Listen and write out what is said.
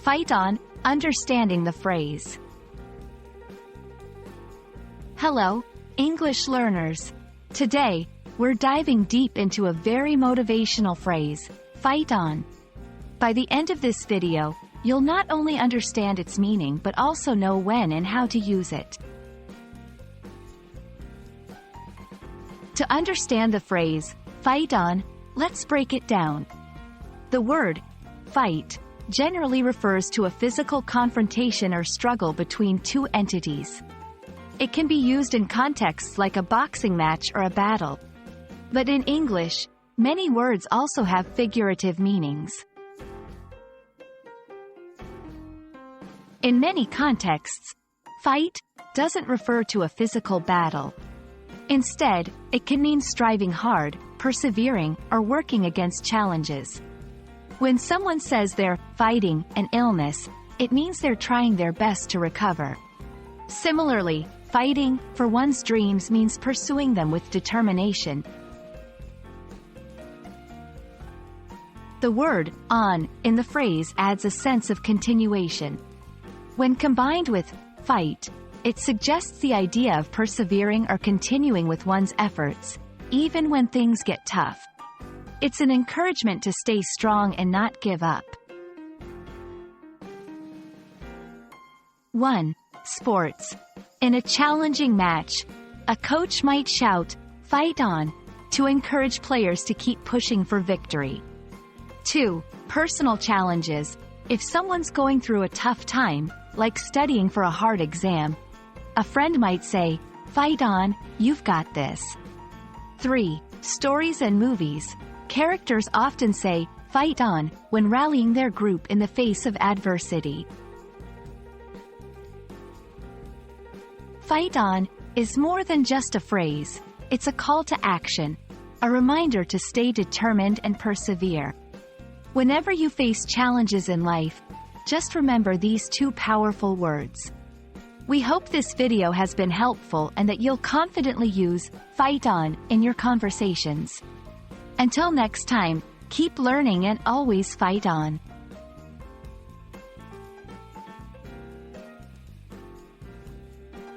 Fight on, understanding the phrase. Hello, English learners. Today, we're diving deep into a very motivational phrase, fight on. By the end of this video, you'll not only understand its meaning but also know when and how to use it. To understand the phrase, fight on, let's break it down. The word, fight, generally refers to a physical confrontation or struggle between two entities. It can be used in contexts like a boxing match or a battle. But in English, many words also have figurative meanings. In many contexts, fight doesn't refer to a physical battle. Instead, it can mean striving hard, persevering, or working against challenges. When someone says they're fighting an illness, it means they're trying their best to recover. Similarly, fighting for one's dreams means pursuing them with determination. The word on in the phrase adds a sense of continuation. When combined with fight, it suggests the idea of persevering or continuing with one's efforts, even when things get tough. It's an encouragement to stay strong and not give up. 1. Sports. In a challenging match, a coach might shout, "Fight on," to encourage players to keep pushing for victory. 2. Personal challenges. If someone's going through a tough time, like studying for a hard exam, a friend might say, "Fight on, you've got this." 3. Stories and movies. Characters often say, "Fight on," when rallying their group in the face of adversity. Fight on is more than just a phrase. It's a call to action, a reminder to stay determined and persevere. Whenever you face challenges in life, just remember these two powerful words. We hope this video has been helpful and that you'll confidently use fight on in your conversations. Until next time, keep learning and always fight on.